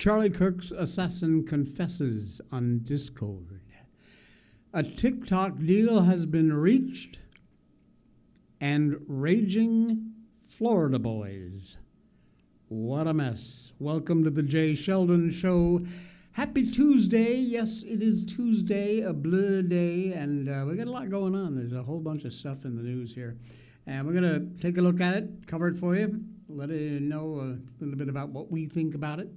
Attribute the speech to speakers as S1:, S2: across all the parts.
S1: Charlie Kirk's assassin confesses on Discord. A TikTok deal has been reached. And raging Florida boys. What a mess. Welcome to the Jay Sheldon Show. Happy Tuesday. Yes, it is Tuesday, a blur day, and we got a lot going on. There's a whole bunch of stuff in the news here. And we're going to take a look at it, cover it for you, let you know a little bit about what we think about it.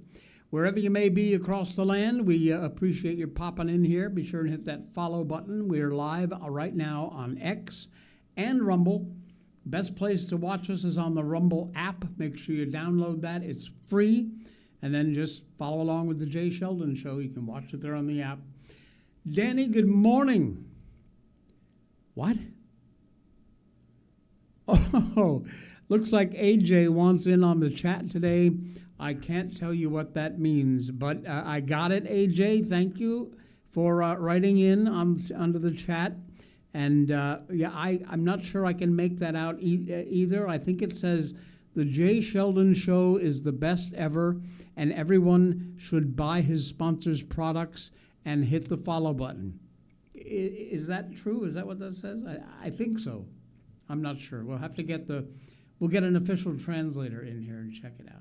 S1: Wherever you may be across the land, we appreciate you popping in here. Be sure and hit that follow button. We're live right now on X and Rumble. Best place to watch us is on the Rumble app. Make sure you download that. It's free. And then just follow along with the Jay Sheldon Show. You can watch it there on the app. Danny, good morning. What? Oh, looks like AJ wants in on the chat today. I can't tell you what that means, but I got it, AJ. Thank you for writing in under the chat. And I'm not sure I can make that out either. I think it says the Jay Sheldon Show is the best ever, and everyone should buy his sponsors' products and hit the follow button. Is that true? Is that what that says? I think so. I'm not sure. We'll have to we'll get an official translator in here and check it out.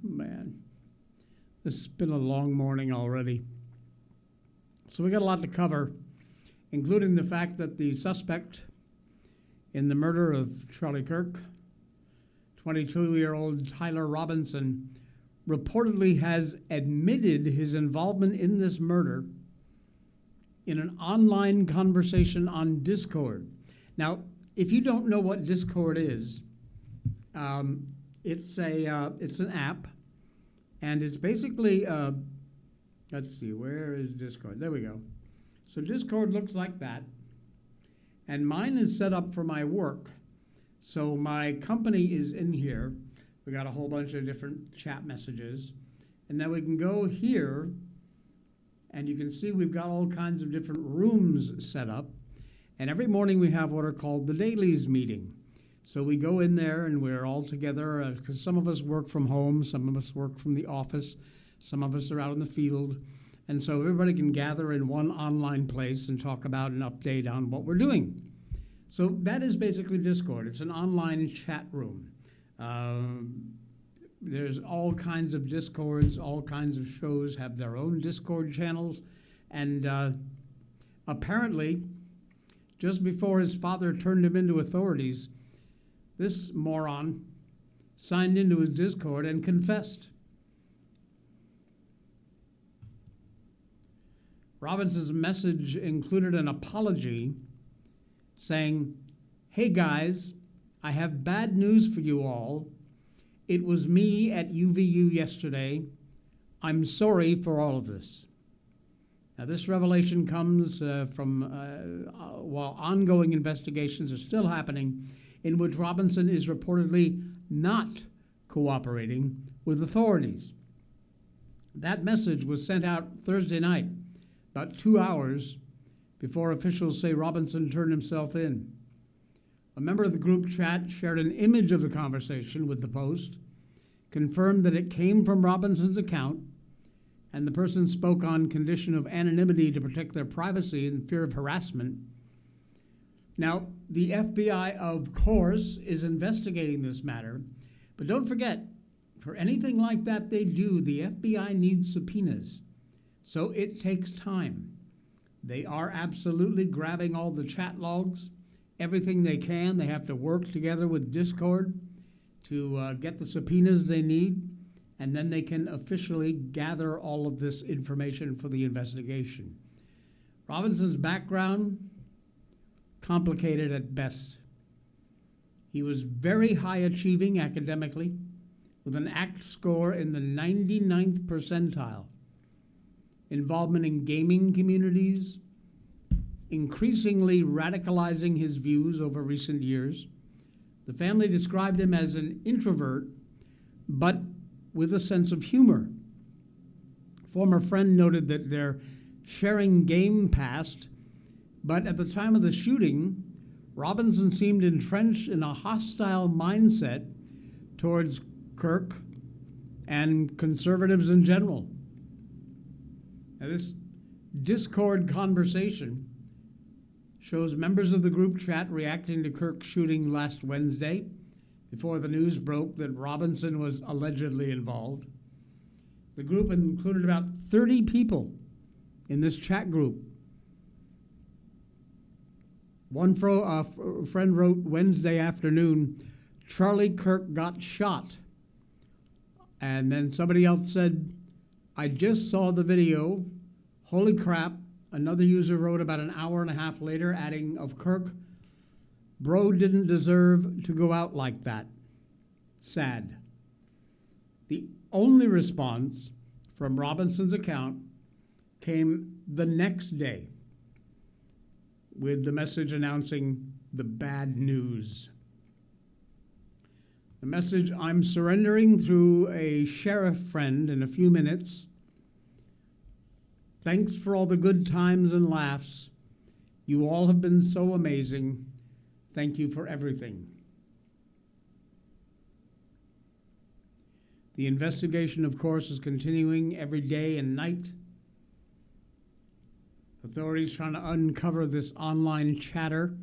S1: Man. This has been a long morning already. So we got a lot to cover, including the fact that the suspect in the murder of Charlie Kirk, 22-year-old Tyler Robinson, reportedly has admitted his involvement in this murder in an online conversation on Discord. Now, if you don't know what Discord is, it's an app, and it's basically let's see, where is Discord? There we go. So Discord looks like that. And mine is set up for my work. So my company is in here. We got a whole bunch of different chat messages. And then we can go here, and you can see we've got all kinds of different rooms set up. And every morning we have what are called the dailies meeting. So we go in there, and we're all together, because some of us work from home, some of us work from the office, some of us are out in the field, and so everybody can gather in one online place and talk about an update on what we're doing. So that is basically Discord. It's an online chat room. There's all kinds of Discords, all kinds of shows have their own Discord channels, and apparently, just before his father turned him into authorities, this moron signed into his Discord and confessed. Robinson's message included an apology saying, "Hey guys, I have bad news for you all. It was me at UVU yesterday. I'm sorry for all of this." Now, this revelation comes from while ongoing investigations are still happening, in which Robinson is reportedly not cooperating with authorities. That message was sent out Thursday night, about 2 hours before officials say Robinson turned himself in. A member of the group chat shared an image of the conversation with the Post, confirmed that it came from Robinson's account, and the person spoke on condition of anonymity to protect their privacy and fear of harassment. Now, the FBI, of course, is investigating this matter, but don't forget, for anything like that they do, the FBI needs subpoenas. So it takes time. They are absolutely grabbing all the chat logs, everything they can. They have to work together with Discord to get the subpoenas they need, and then they can officially gather all of this information for the investigation. Robinson's background, complicated at best. He was very high achieving academically, with an ACT score in the 99th percentile. Involvement in gaming communities, increasingly radicalizing his views over recent years. The family described him as an introvert, but with a sense of humor. A former friend noted that they're sharing game past, but at the time of the shooting, Robinson seemed entrenched in a hostile mindset towards Kirk and conservatives in general. Now, this Discord conversation shows members of the group chat reacting to Kirk's shooting last Wednesday before the news broke that Robinson was allegedly involved. The group included about 30 people in this chat group. One friend wrote Wednesday afternoon, "Charlie Kirk got shot." And then somebody else said, "I just saw the video. Holy crap." Another user wrote about an hour and a half later, adding of Kirk, "Bro didn't deserve to go out like that. Sad." The only response from Robinson's account came the next day with the message announcing the bad news. The message, "I'm surrendering through a sheriff friend in a few minutes. Thanks for all the good times and laughs. You all have been so amazing. Thank you for everything." The investigation, of course, is continuing every day and night. Authorities trying to uncover this online chatter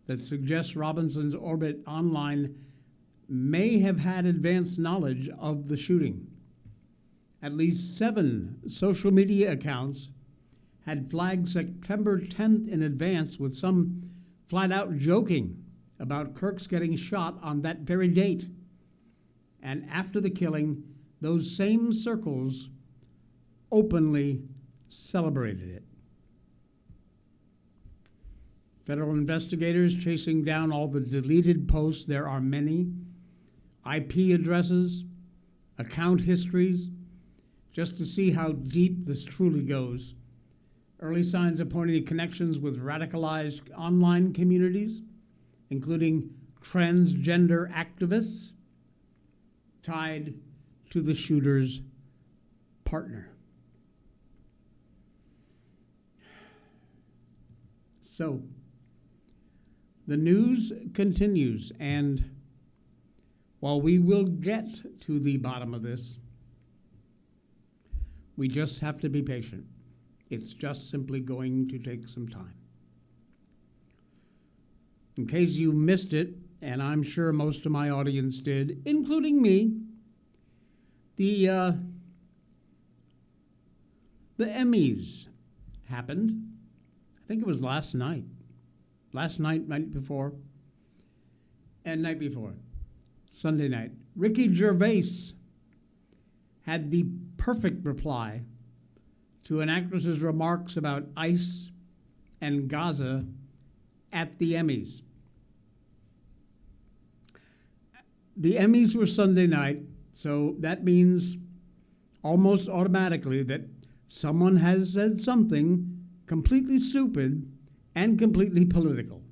S1: that suggests Robinson's orbit online may have had advanced knowledge of the shooting. At least 7 social media accounts had flagged September 10th in advance, with some flat out joking about Kirk's getting shot on that very date. And after the killing, those same circles openly celebrated it. Federal investigators chasing down all the deleted posts. There are many. IP addresses, account histories, just to see how deep this truly goes. Early signs are pointing to connections with radicalized online communities, including transgender activists tied to the shooter's partner. So, the news continues, and while we will get to the bottom of this, we just have to be patient. It's just simply going to take some time. In case you missed it, and I'm sure most of my audience did, including me, the Emmys happened. I think it was last night, night before, and night before, Sunday night. Ricky Gervais had the perfect reply to an actress's remarks about ICE and Gaza at the Emmys. The Emmys were Sunday night, so that means almost automatically that someone has said something completely stupid and completely political.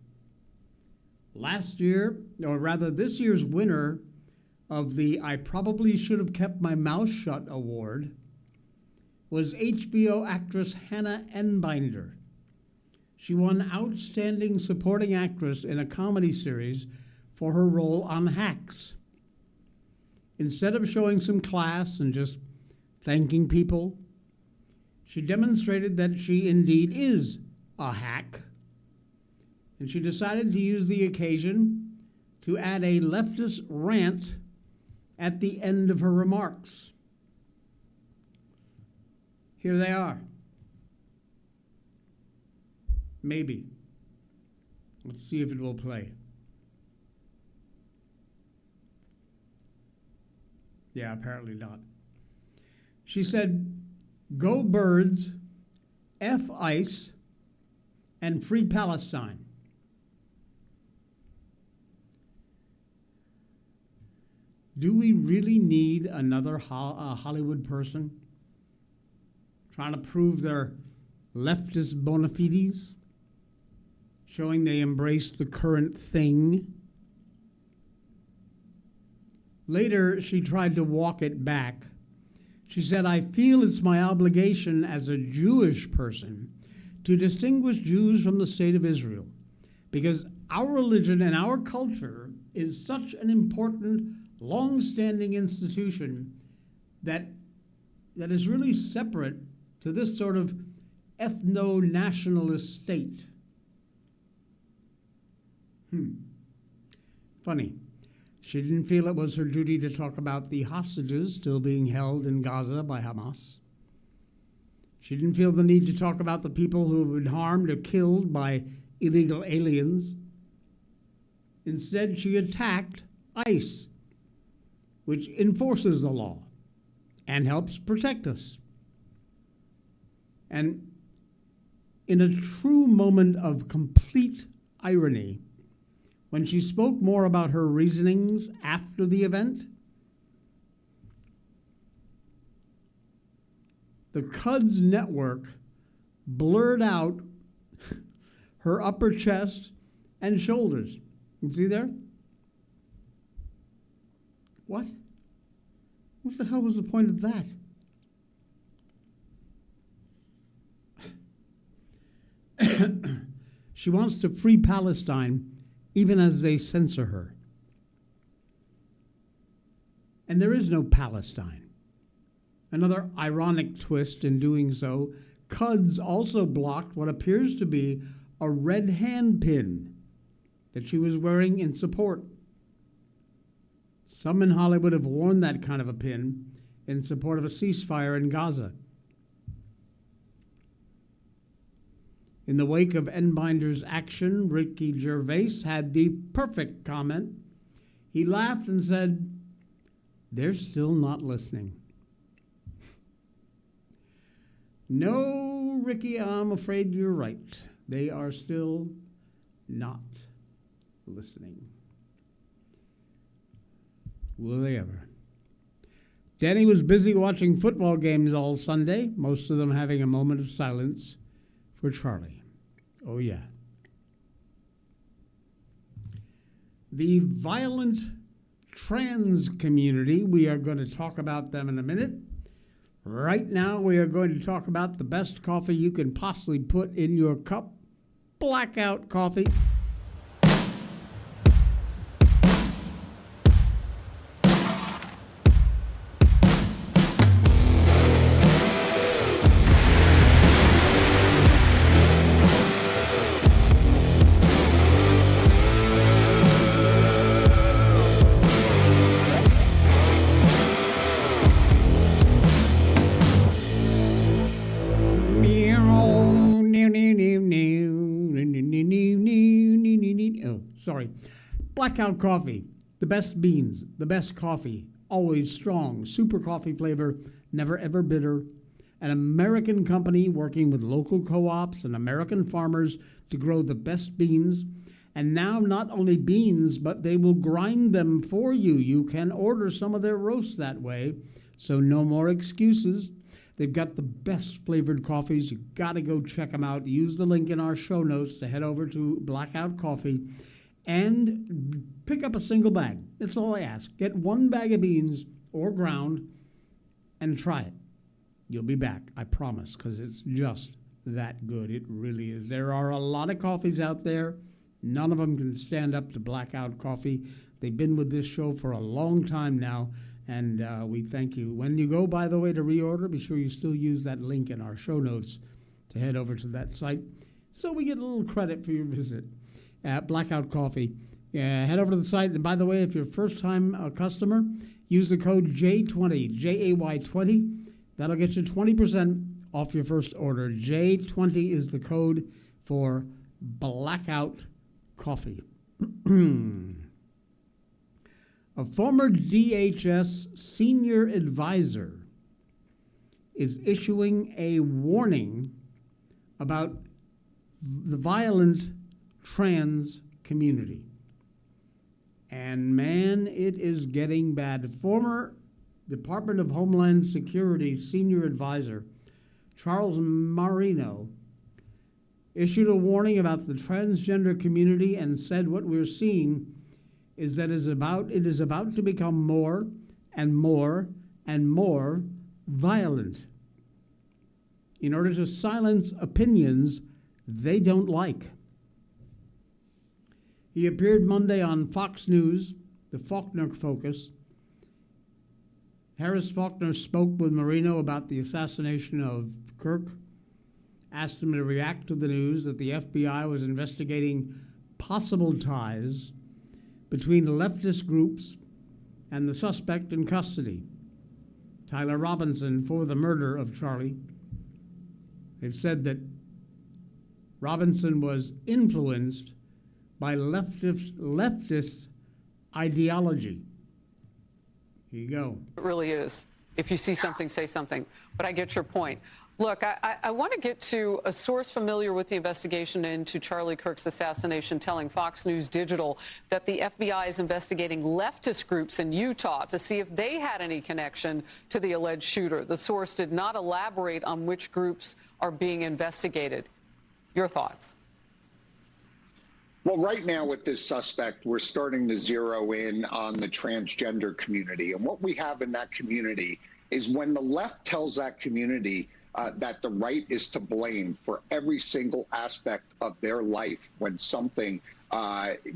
S1: Last year, or rather this year's winner of the I Probably Should Have Kept My Mouth Shut award was HBO actress Hannah Enbinder. She won Outstanding Supporting Actress in a Comedy Series for her role on Hacks. Instead of showing some class and just thanking people, she demonstrated that she indeed is a hack. And she decided to use the occasion to add a leftist rant at the end of her remarks. Here they are. Maybe. Let's see if it will play. Yeah, apparently not. She said, "Go birds, F ICE, and free Palestine." Do we really need another Hollywood person trying to prove their leftist bona fides, showing they embrace the current thing? Later, she tried to walk it back. She said, "I feel it's my obligation as a Jewish person to distinguish Jews from the state of Israel, because our religion and our culture is such an important long-standing institution that is really separate to this sort of ethno-nationalist state. Funny. She didn't feel it was her duty to talk about the hostages still being held in Gaza by Hamas. She didn't feel the need to talk about the people who have been harmed or killed by illegal aliens. Instead, she attacked ICE, which enforces the law and helps protect us. And in a true moment of complete irony, when she spoke more about her reasonings after the event, the CUDS network blurred out her upper chest and shoulders. You see there? What? What the hell was the point of that? She wants to free Palestine even as they censor her. And there is no Palestine. Another ironic twist in doing so, CUDS also blocked what appears to be a red hand pin that she was wearing in support. Some in Hollywood have worn that kind of a pin in support of a ceasefire in Gaza. In the wake of Endbinder's action, Ricky Gervais had the perfect comment. He laughed and said, "They're still not listening." No, Ricky, I'm afraid you're right. They are still not listening. Will they ever? Danny was busy watching football games all Sunday, most of them having a moment of silence for Charlie. Oh, yeah. The violent trans community, we are going to talk about them in a minute. Right now, we are going to talk about the best coffee you can possibly put in your cup, Blackout coffee. Blackout coffee, the best beans, the best coffee, always strong, super coffee flavor, never ever bitter. An American company working with local co-ops and American farmers to grow the best beans. And now not only beans, but they will grind them for you. You can order some of their roasts that way, so no more excuses. They've got the best flavored coffees. You got to go check them out. Use the link in our show notes to head over to Blackout Coffee and pick up a single bag. That's all I ask. Get one bag of beans or ground and try it. You'll be back, I promise, because it's just that good. It really is. There are a lot of coffees out there. None of them can stand up to Blackout Coffee. They've been with this show for a long time now, and we thank you. When you go, by the way, to reorder, be sure you still use that link in our show notes to head over to that site so we get a little credit for your visit at Blackout Coffee. Head over to the site, and by the way, if you're a first-time customer, use the code J20, J-A-Y-20. That'll get you 20% off your first order. J20 is the code for Blackout Coffee. A former DHS senior advisor is issuing a warning about the violent trans community. And man, it is getting bad. Former Department of Homeland Security senior advisor Charles Marino issued a warning about the transgender community and said what we're seeing is that it is about to become more and more and more violent in order to silence opinions they don't like. He appeared Monday on Fox News, the Faulkner Focus, Harris Faulkner spoke with Marino about the assassination of Kirk, asked him to react to the news that the FBI was investigating possible ties between leftist groups and the suspect in custody, Tyler Robinson, for the murder of Charlie. They've said that Robinson was influenced by leftist ideology. Here you go.
S2: It really is. If you see something, say something. But I get your point. Look, I want to get to a source familiar with the investigation into Charlie Kirk's assassination telling Fox News Digital that the FBI is investigating leftist groups in Utah to see if they had any connection to the alleged shooter. The source did not elaborate on which groups are being investigated. Your thoughts?
S3: Well, right now with this suspect, we're starting to zero in on the transgender community. And what we have in that community is when the left tells that community that the right is to blame for every single aspect of their life when something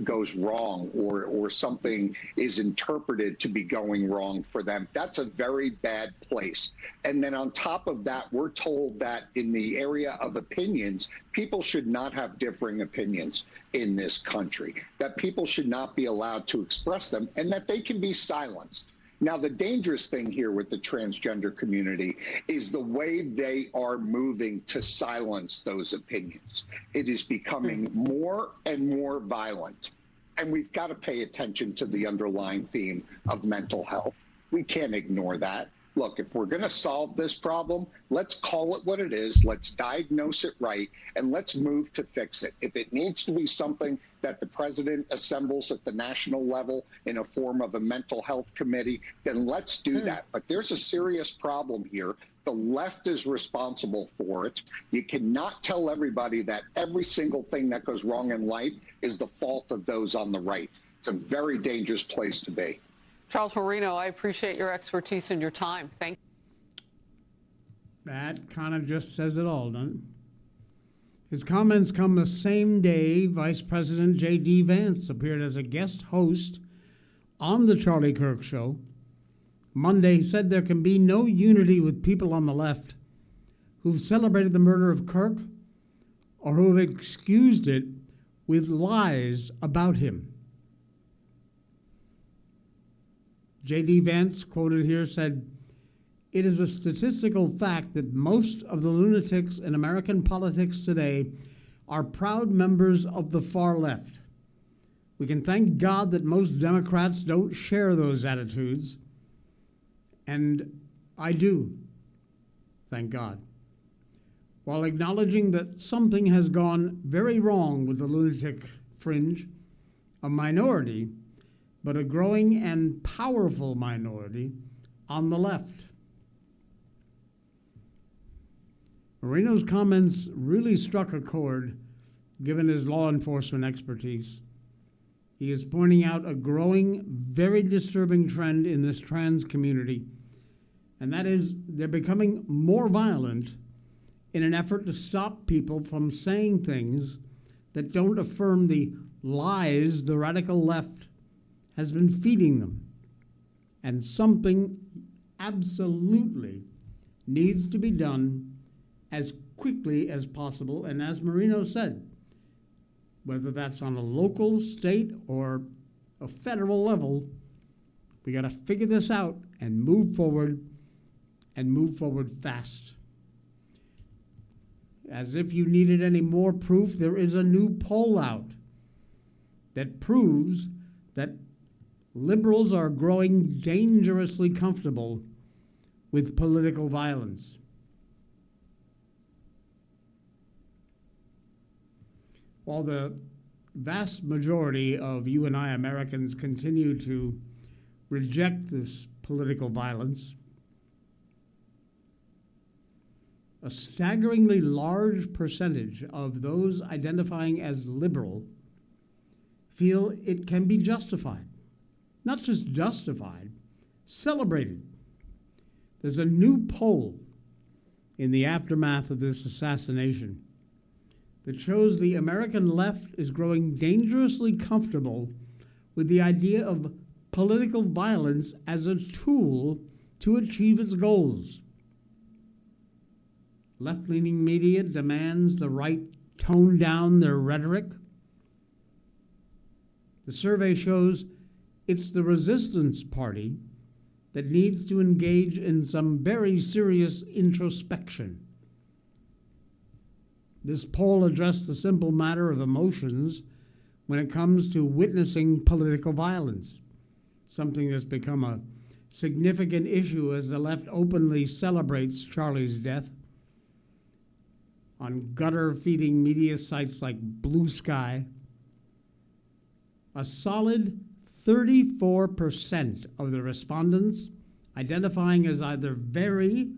S3: goes wrong or something is interpreted to be going wrong for them. That's a very bad place. And then on top of that, we're told that in the area of opinions, people should not have differing opinions in this country, that people should not be allowed to express them, and that they can be silenced. Now, the dangerous thing here with the transgender community is the way they are moving to silence those opinions. It is becoming more and more violent, and we've got to pay attention to the underlying theme of mental health. We can't ignore that. Look, if we're going to solve this problem, let's call it what it is, let's diagnose it right, and let's move to fix it. If it needs to be something that the president assembles at the national level in a form of a mental health committee, then let's do that. But there's a serious problem here. The left is responsible for it. You cannot tell everybody that every single thing that goes wrong in life is the fault of those on the right. It's a very dangerous place to be.
S2: Charles Marino, I appreciate your expertise and your time. Thank you.
S1: That kind of just says it all, doesn't it? His comments come the same day Vice President J.D. Vance appeared as a guest host on the Charlie Kirk Show. Monday, he said there can be no unity with people on the left who've celebrated the murder of Kirk or who have excused it with lies about him. J.D. Vance, quoted here, said, "It is a statistical fact that most of the lunatics in American politics today are proud members of the far left. We can thank God that most Democrats don't share those attitudes, and I do, thank God." While acknowledging that something has gone very wrong with the lunatic fringe, a minority, but a growing and powerful minority on the left. Marino's comments really struck a chord, given his law enforcement expertise. He is pointing out a growing, very disturbing trend in this trans community, and that is they're becoming more violent in an effort to stop people from saying things that don't affirm the lies the radical left has been feeding them. And something absolutely needs to be done as quickly as possible. And as Marino said, whether that's on a local, state, or a federal level, we got to figure this out and move forward fast. As if you needed any more proof, there is a new poll out that proves that liberals are growing dangerously comfortable with political violence. While the vast majority of you and I Americans continue to reject this political violence, a staggeringly large percentage of those identifying as liberal feel it can be justified. Not just justified, celebrated. There's a new poll in the aftermath of this assassination that shows the American left is growing dangerously comfortable with the idea of political violence as a tool to achieve its goals. Left-leaning media demands the right tone down their rhetoric. The survey shows it's the resistance party that needs to engage in some very serious introspection. This poll addressed the simple matter of emotions when it comes to witnessing political violence, something that's become a significant issue as the left openly celebrates Charlie's death. On gutter-feeding media sites like Blue Sky, a solid 34% of the respondents identifying as either very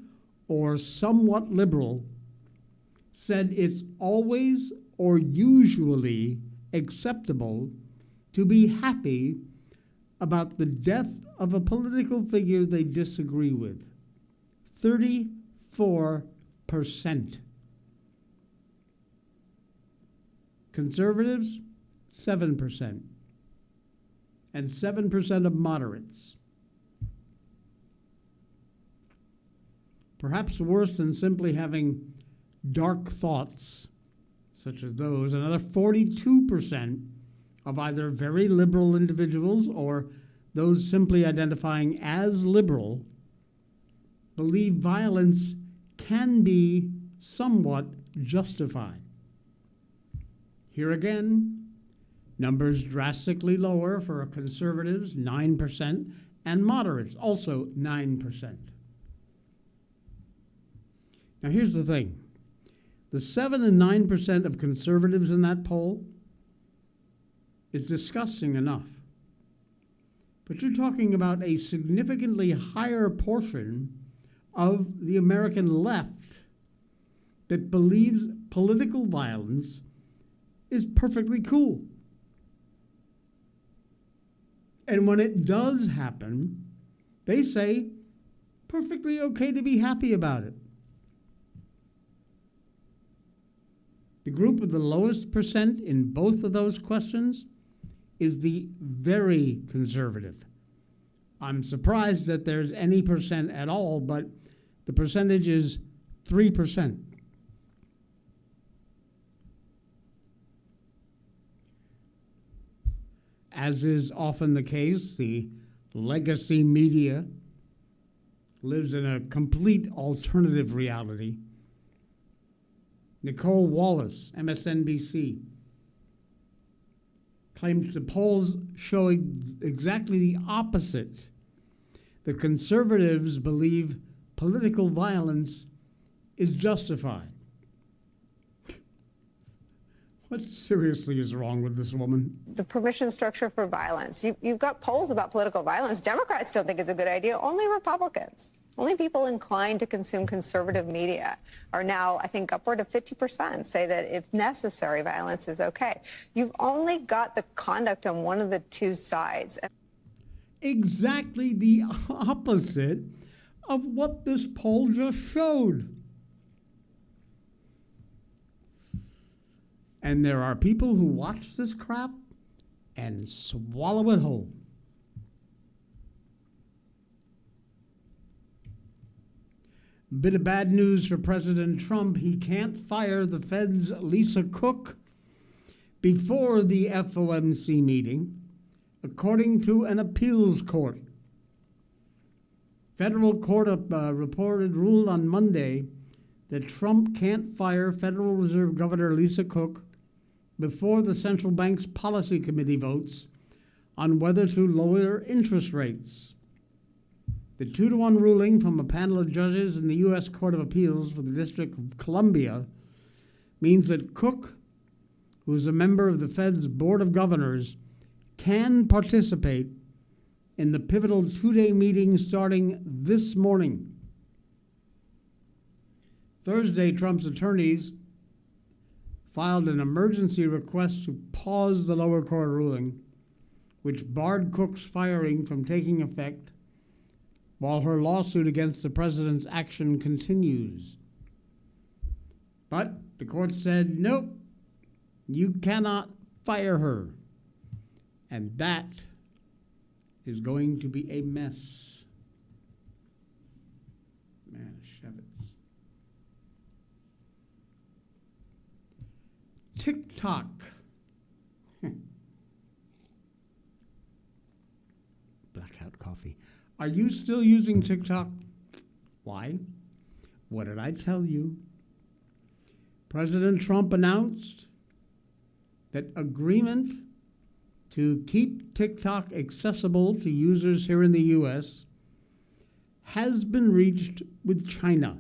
S1: or somewhat liberal said it's always or usually acceptable to be happy about the death of a political figure they disagree with. 34%. Conservatives, 7%. And 7% of moderates. Perhaps worse than simply having dark thoughts, such as those, another 42% of either very liberal individuals or those simply identifying as liberal believe violence can be somewhat justified. Here again, numbers drastically lower for conservatives, 9%, and moderates, also 9%. Now here's the thing. The 7 and 9% of conservatives in that poll is disgusting enough. But you're talking about a significantly higher portion of the American left that believes political violence is perfectly cool. And when it does happen, they say, perfectly okay to be happy about it. The group with the lowest percent in both of those questions is the very conservative. I'm surprised that there's any percent at all, but the percentage is 3%. As is often the case, the legacy media lives in a complete alternative reality. Nicole Wallace, MSNBC, claims the polls show exactly the opposite. The conservatives believe political violence is justified. What seriously is wrong with this woman?
S4: The permission structure for violence. You've got polls about political violence. Democrats don't think it's a good idea. Only Republicans. Only people inclined to consume conservative media are now, I think, upward of 50% say that if necessary, violence is okay. You've only got the conduct on one of the two sides.
S1: Exactly the opposite of what this poll just showed. And there are people who watch this crap and swallow it whole. Bit of bad news for President Trump. He can't fire the Fed's Lisa Cook before the FOMC meeting, according to an appeals court. Federal court ruled on Monday that Trump can't fire Federal Reserve Governor Lisa Cook before the central bank's policy committee votes on whether to lower interest rates. The 2-to-1 ruling from a panel of judges in the U.S. Court of Appeals for the District of Columbia means that Cook, who is a member of the Fed's Board of Governors, can participate in the pivotal 2-day meeting starting this morning. Thursday, Trump's attorneys filed an emergency request to pause the lower court ruling, which barred Cook's firing from taking effect while her lawsuit against the president's action continues. But the court said, nope, you cannot fire her. And that is going to be a mess. TikTok. Blackout coffee. Are you still using TikTok? Why? What did I tell you? President Trump announced that agreement to keep TikTok accessible to users here in the U.S. has been reached with China.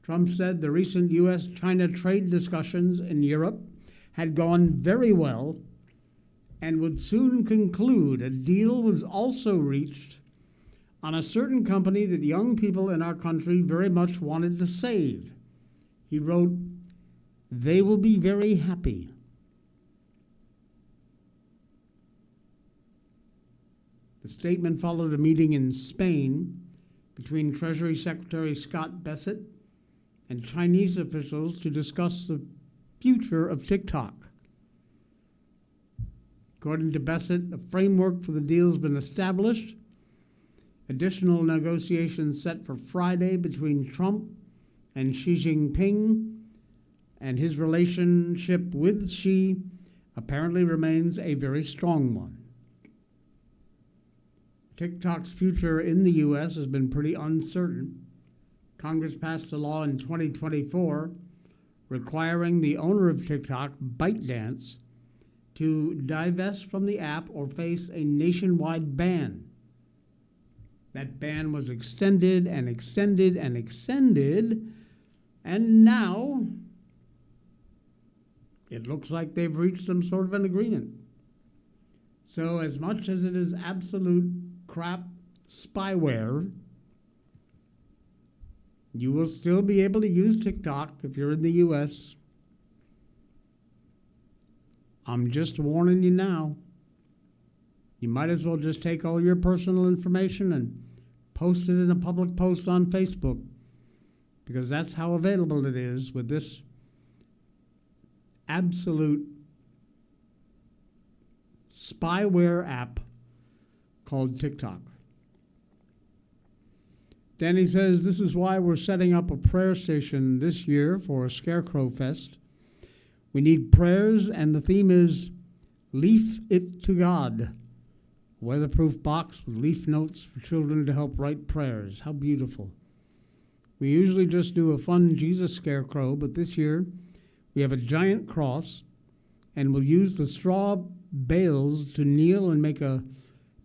S1: Trump said the recent U.S.-China trade discussions in Europe had gone very well and would soon conclude. A deal was also reached on a certain company that young people in our country very much wanted to save. He wrote, "They will be very happy." The statement followed a meeting in Spain between Treasury Secretary Scott Bessent and Chinese officials to discuss the future of TikTok. According to Bessent, a framework for the deal has been established. Additional negotiations set for Friday between Trump and Xi Jinping, and his relationship with Xi apparently remains a very strong one. TikTok's future in the U.S. has been pretty uncertain. Congress passed a law in 2024 requiring the owner of TikTok, ByteDance, to divest from the app or face a nationwide ban. That ban was extended and extended and extended, and now it looks like they've reached some sort of an agreement. So as much as it is absolute crap spyware, you will still be able to use TikTok if you're in the U.S. I'm just warning you now. You might as well just take all your personal information and post it in a public post on Facebook, because that's how available it is with this absolute spyware app called TikTok. Danny says, this is why we're setting up a prayer station this year for a Scarecrow Fest. We need prayers, and the theme is Leaf It to God. A weatherproof box with leaf notes for children to help write prayers. How beautiful. We usually just do a fun Jesus scarecrow, but this year we have a giant cross, and we'll use the straw bales to kneel and make a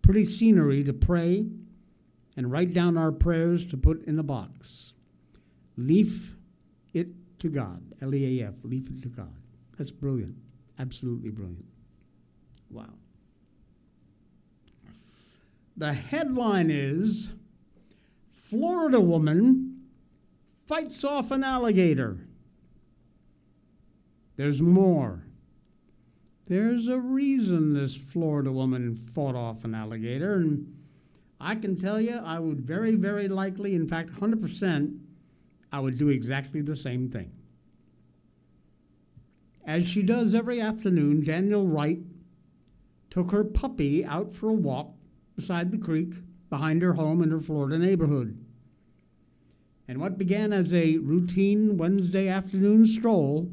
S1: pretty scenery to pray and write down our prayers to put in a box. Leaf it to God. L-E-A-F. Leaf it to God. That's brilliant. Absolutely brilliant. Wow. The headline is, Florida woman fights off an alligator. There's more. There's a reason this Florida woman fought off an alligator, and I can tell you I would very, very likely, in fact, 100%, I would do exactly the same thing. As she does every afternoon, Daniel Wright took her puppy out for a walk beside the creek behind her home in her Florida neighborhood. And what began as a routine Wednesday afternoon stroll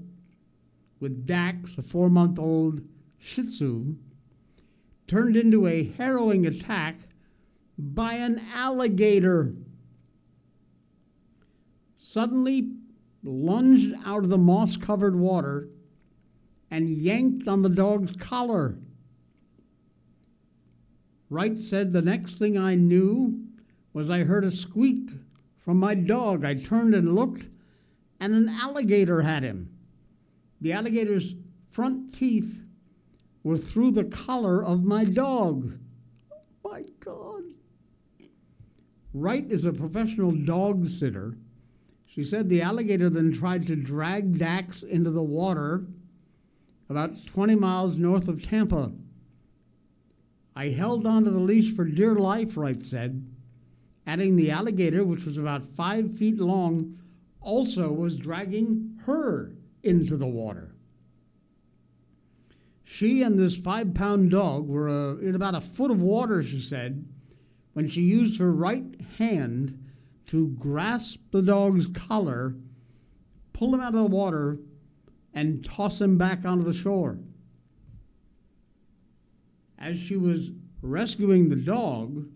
S1: with Dax, a 4-month-old Shih Tzu, turned into a harrowing attack by an alligator. Suddenly lunged out of the moss-covered water and yanked on the dog's collar. Wright said, the next thing I knew was I heard a squeak from my dog. I turned and looked, and an alligator had him. The alligator's front teeth were through the collar of my dog. Oh my God. Wright is a professional dog sitter. She said the alligator then tried to drag Dax into the water about 20 miles north of Tampa. I held onto the leash for dear life, Wright said, adding the alligator, which was about 5 feet long, also was dragging her into the water. She and this 5-pound dog were in about a foot of water, she said, when she used her right hand to grasp the dog's collar, pull him out of the water, and toss him back onto the shore. As she was rescuing the dog,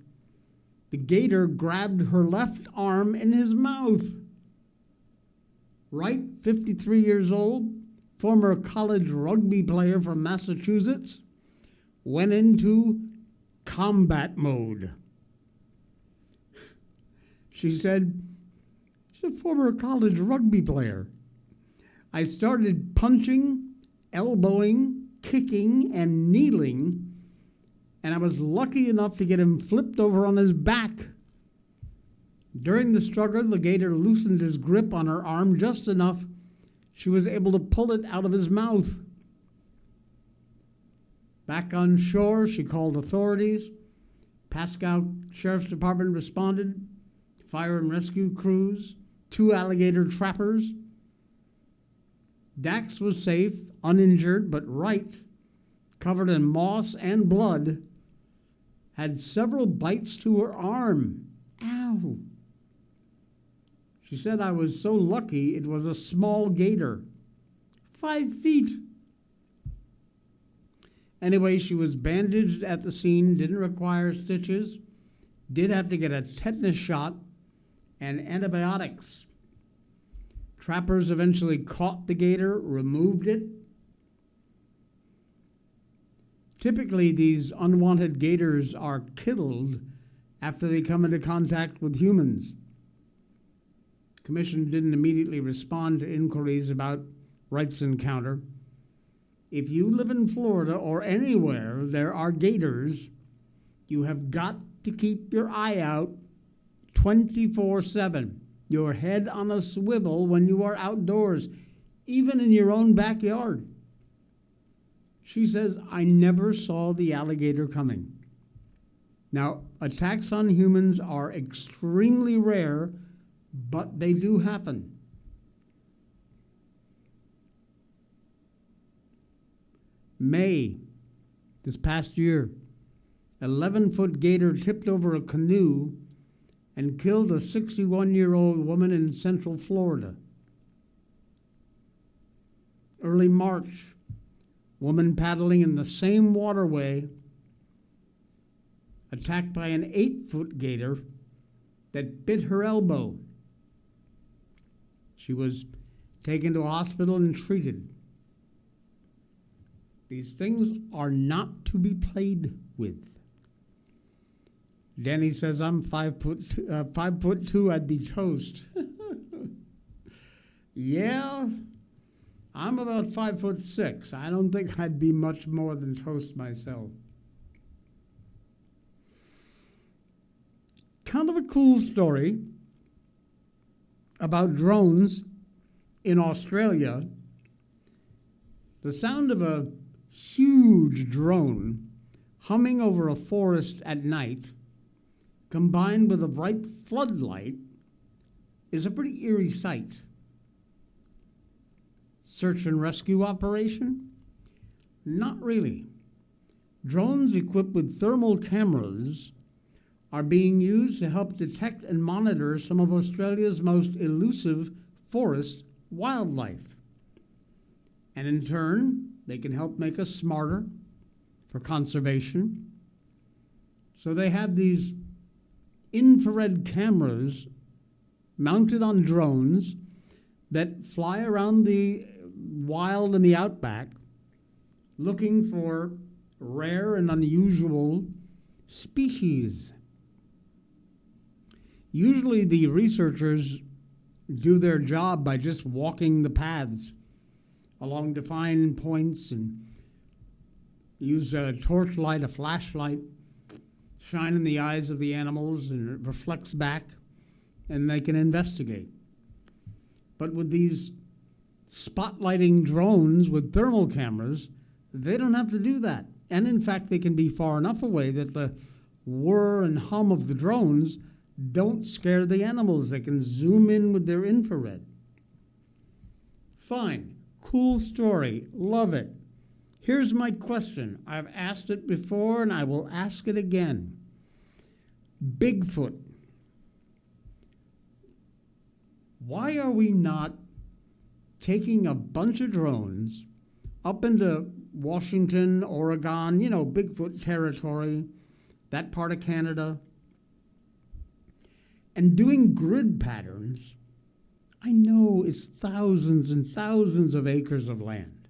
S1: the gator grabbed her left arm in his mouth. Wright, 53 years old, former college rugby player from Massachusetts, went into combat mode. She said, she's a former college rugby player. I started punching, elbowing, kicking, and kneeling, and I was lucky enough to get him flipped over on his back. During the struggle, the gator loosened his grip on her arm just enough she was able to pull it out of his mouth. Back on shore, she called authorities. Pasco Sheriff's Department responded, fire and rescue crews, 2 alligator trappers. Dax was safe, uninjured, but Wright, covered in moss and blood, had several bites to her arm. Ow! She said, I was so lucky it was a small gator, 5 feet. Anyway, she was bandaged at the scene, didn't require stitches, did have to get a tetanus shot and antibiotics. Trappers eventually caught the gator, removed it. Typically, these unwanted gators are killed after they come into contact with humans. The Commission didn't immediately respond to inquiries about Wright's encounter. If you live in Florida or anywhere there are gators, you have got to keep your eye out 24/7. Your head on a swivel when you are outdoors, even in your own backyard. She says, I never saw the alligator coming. Now, attacks on humans are extremely rare, but they do happen. May, this past year, 11-foot gator tipped over a canoe and killed a 61-year-old woman in Central Florida. Early March, woman paddling in the same waterway, attacked by an 8-foot gator that bit her elbow. She was taken to a hospital and treated. These things are not to be played with. Danny says, I'm 5'2", I'd be toast. Yeah, I'm about 5'6". I don't think I'd be much more than toast myself. Kind of a cool story about drones in Australia. The sound of a huge drone humming over a forest at night, combined with a bright floodlight, is a pretty eerie sight. Search and rescue operation? Not really. Drones equipped with thermal cameras are being used to help detect and monitor some of Australia's most elusive forest wildlife. And in turn, they can help make us smarter for conservation. So they have these infrared cameras mounted on drones that fly around the wild and the outback looking for rare and unusual species. Usually the researchers do their job by just walking the paths along defined points and use a torchlight, a flashlight, shine in the eyes of the animals, and it reflects back, and they can investigate. But with these spotlighting drones with thermal cameras, they don't have to do that. And in fact, they can be far enough away that the whir and hum of the drones don't scare the animals. They can zoom in with their infrared. Fine. Cool story. Love it. Here's my question. I've asked it before and I will ask it again. Bigfoot. Why are we not taking a bunch of drones up into Washington, Oregon, Bigfoot territory, that part of Canada, and doing grid patterns. I know it's thousands and thousands of acres of land,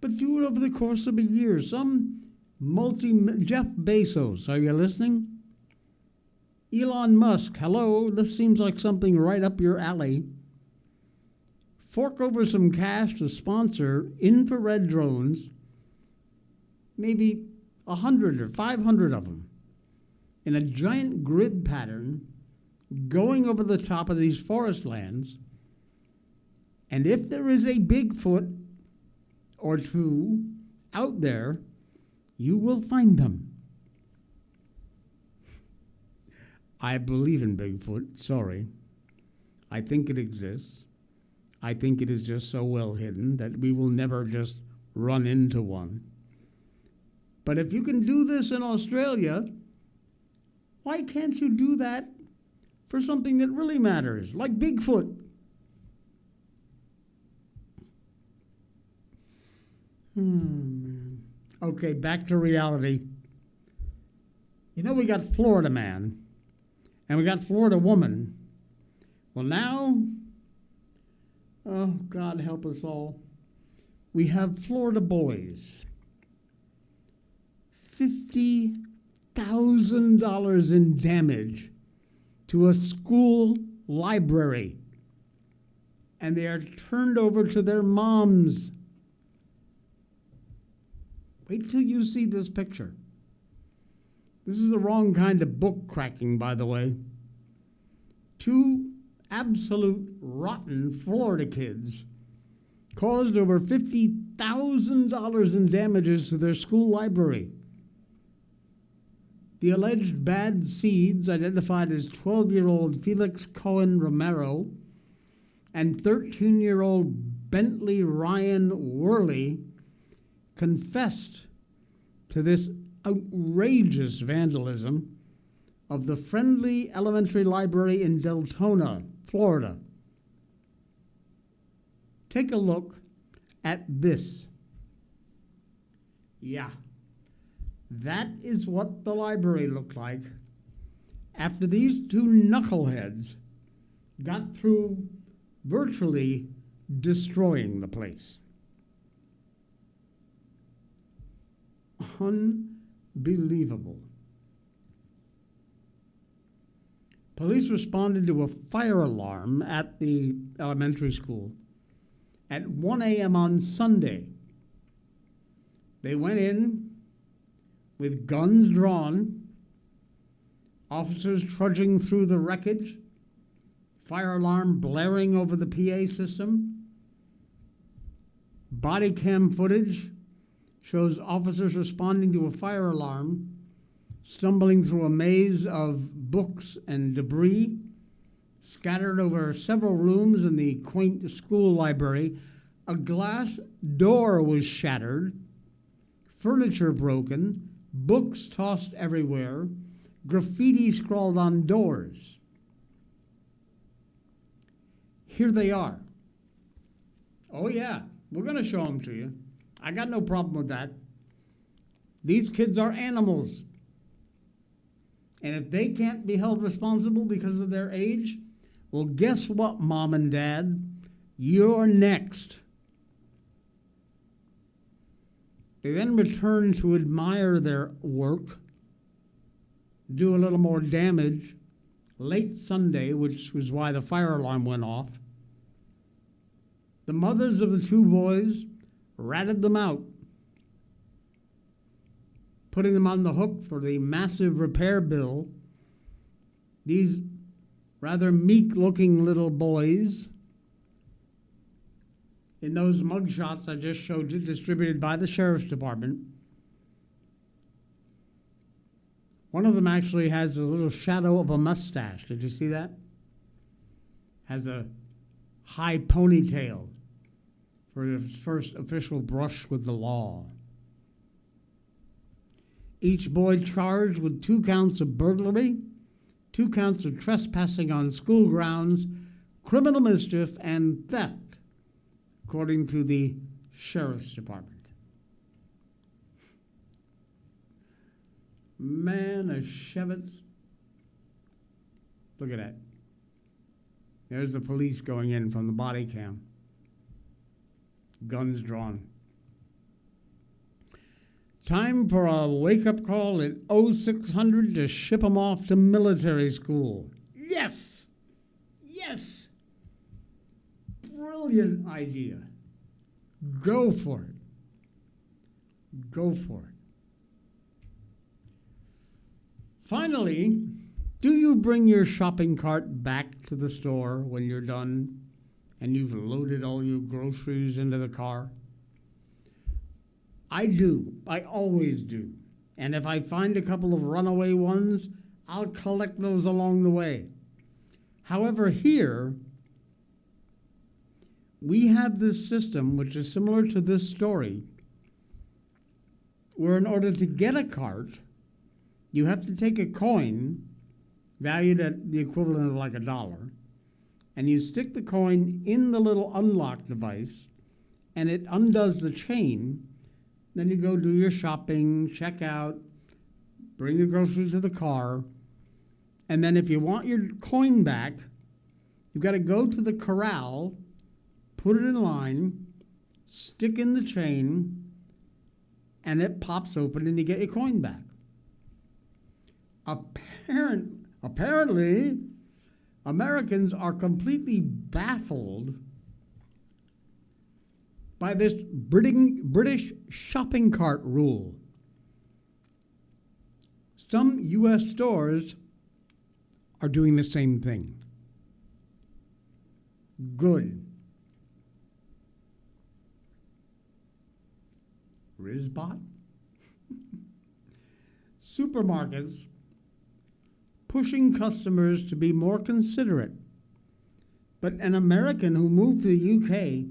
S1: but do it over the course of a year. Some Jeff Bezos, are you listening? Elon Musk, hello, this seems like something right up your alley. Fork over some cash to sponsor infrared drones, maybe 100 or 500 of them, in a giant grid pattern going over the top of these forest lands. And if there is a Bigfoot or two out there, you will find them. I believe in Bigfoot, sorry. I think it exists. I think it is just so well hidden that we will never just run into one. But if you can do this in Australia, why can't you do that for something that really matters, like Bigfoot? Okay, back to reality. We got Florida man, and we got Florida woman. Well, now, oh, God help us all, we have Florida boys. $50,000 in damage to a school library, and they are turned over to their moms. Wait till you see this picture. This is the wrong kind of book cracking, by the way. Two absolute rotten Florida kids caused over $50,000 in damages to their school library. The alleged bad seeds, identified as 12-year-old Felix Cohen Romero and 13-year-old Bentley Ryan Worley, confessed to this outrageous vandalism of the Friendly Elementary Library in Deltona, Florida. Take a look at this. Yeah. That is what the library looked like after these two knuckleheads got through virtually destroying the place. Unbelievable. Police responded to a fire alarm at the elementary school at 1 a.m. on Sunday. They went in with guns drawn, officers trudging through the wreckage, fire alarm blaring over the PA system. Body cam footage shows officers responding to a fire alarm, stumbling through a maze of books and debris scattered over several rooms in the quaint school library. A glass door was shattered, furniture broken, books tossed everywhere, graffiti scrawled on doors. Here they are. Oh yeah, we're going to show them to you. I got no problem with that. These kids are animals. And if they can't be held responsible because of their age, well, guess what, Mom and Dad? You're next. They then return to admire their work, do a little more damage late Sunday, which was why the fire alarm went off. The mothers of the two boys ratted them out, putting them on the hook for the massive repair bill. These rather meek-looking little boys, in those mugshots I just showed you, distributed by the Sheriff's Department, one of them actually has a little shadow of a mustache. Did you see that? Has a high ponytail for his first official brush with the law. Each boy charged with 2 counts of burglary, 2 counts of trespassing on school grounds, criminal mischief, and theft according to the Sheriff's Department. Man, a Shevitz. Look at that. There's the police going in from the body cam. Guns drawn. Time for a wake-up call at 0600 to ship them off to military school. Yes! Yes! Brilliant idea. Go for it. Go for it. Finally, do you bring your shopping cart back to the store when you're done and you've loaded all your groceries into the car? I do. I always do. And if I find a couple of runaway ones, I'll collect those along the way. However, here, we have this system, which is similar to this story, where in order to get a cart, you have to take a coin valued at the equivalent of like $1, and you stick the coin in the little unlock device, and it undoes the chain. Then you go do your shopping, check out, bring your groceries to the car, and then if you want your coin back, you've got to go to the corral, put it in line, stick in the chain, and it pops open and you get your coin back. Apparently, Americans are completely baffled by this British shopping cart rule. Some U.S. stores are doing the same thing. Good. Rizbot? Supermarkets pushing customers to be more considerate. But an American who moved to the UK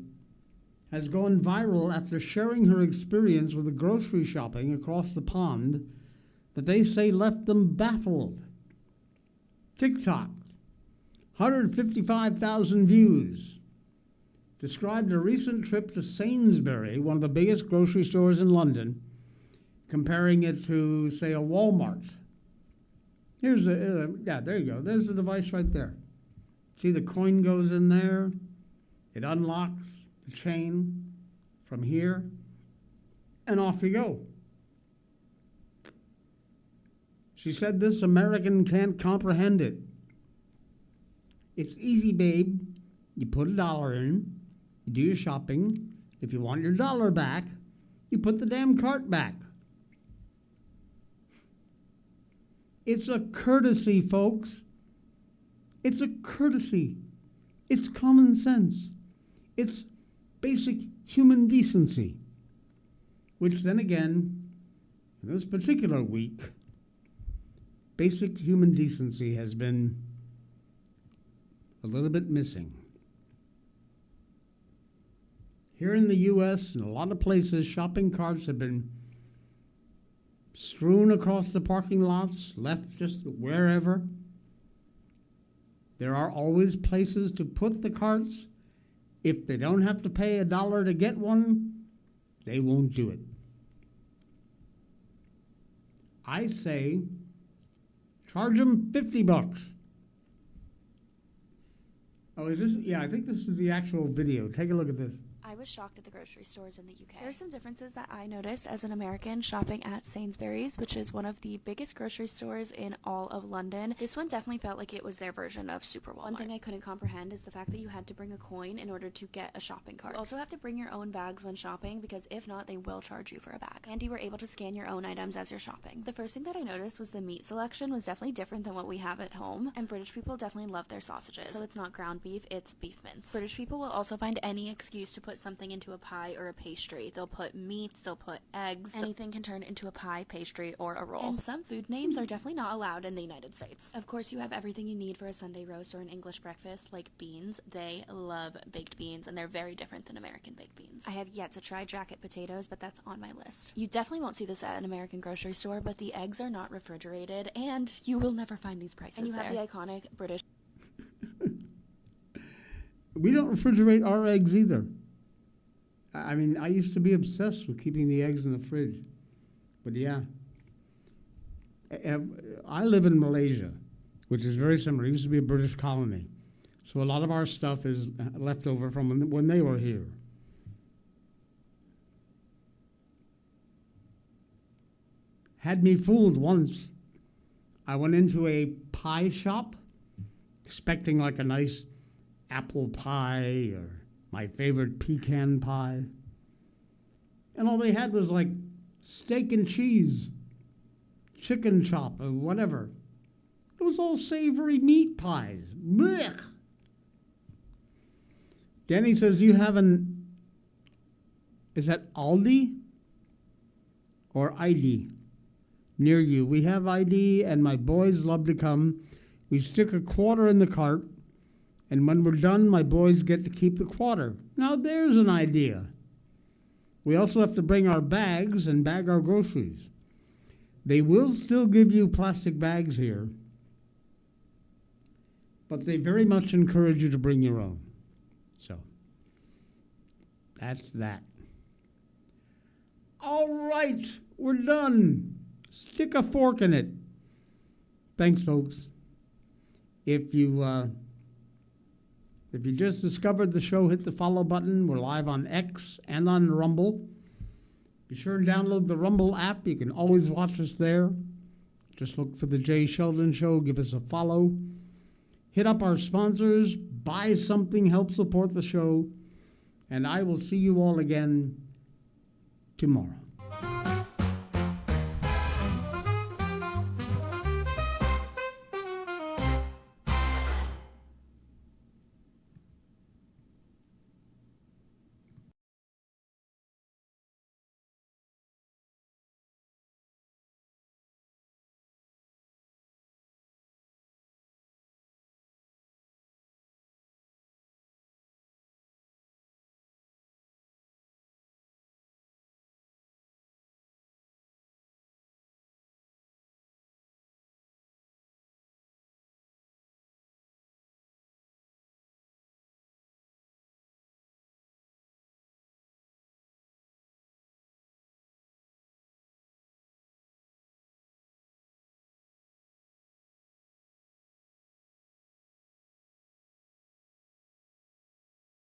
S1: has gone viral after sharing her experience with the grocery shopping across the pond that they say left them baffled. TikTok, 155,000 views, described a recent trip to Sainsbury, one of the biggest grocery stores in London, comparing it to, say, a Walmart. Here's there you go. There's the device right there. See, the coin goes in there. It unlocks the chain from here, and off you go. She said this American can't comprehend it. It's easy, babe. You put $1 in, you do your shopping. If you want your $1 back, you put the damn cart back. It's a courtesy, folks. It's a courtesy. It's common sense. It's basic human decency, which then again, in this particular week, basic human decency has been a little bit missing. Here in the U.S., in a lot of places, shopping carts have been strewn across the parking lots, left just wherever. There are always places to put the carts. If they don't have to pay $1 to get one, they won't do it. I say, charge them $50. Oh, is this? Yeah, I think this is the actual video. Take a look at this.
S5: I was shocked at the grocery stores in the UK. There are some differences that I noticed as an American shopping at Sainsbury's, which is one of the biggest grocery stores in all of London. This one definitely felt like it was their version of Super Walmart. One thing I couldn't comprehend is the fact that you had to bring a coin in order to get a shopping cart. You also have to bring your own bags when shopping, because if not, they will charge you for a bag. And you were able to scan your own items as you're shopping. The first thing that I noticed was the meat selection was definitely different than what we have at home, and British people definitely love their sausages. So it's not ground beef, it's beef mince. British people will also find any excuse to put something into a pie or a pastry. They'll put meats, they'll put eggs. Anything can turn into a pie, pastry, or a roll. And some food names are definitely not allowed in the United States. Of course, you have everything you need for a Sunday roast or an English breakfast, like beans. They love baked beans, and they're very different than American baked beans. I have yet to try jacket potatoes, but that's on my list. You definitely won't see this at an American grocery store, but the eggs are not refrigerated, and you will never find these prices. And you have the iconic British...
S1: We don't refrigerate our eggs either. I mean, I used to be obsessed with keeping the eggs in the fridge. But yeah. I live in Malaysia, which is very similar. It used to be a British colony. So a lot of our stuff is left over from when they were here. Had me fooled once. I went into a pie shop expecting like a nice apple pie or my favorite pecan pie. And all they had was like steak and cheese, chicken chop, or whatever. It was all savory meat pies. Blech. Danny says, you have is that Aldi or ID near you? We have ID, and my boys love to come. We stick a quarter in the cart, and when we're done, my boys get to keep the quarter. Now there's an idea. We also have to bring our bags and bag our groceries. They will still give you plastic bags here, but they very much encourage you to bring your own. So, that's that. All right, we're done. Stick a fork in it. Thanks, folks. If you just discovered the show, hit the follow button. We're live on X and on Rumble. Be sure and download the Rumble app. You can always watch us there. Just look for the Jay Sheldon Show. Give us a follow. Hit up our sponsors. Buy something. Help support the show. And I will see you all again tomorrow.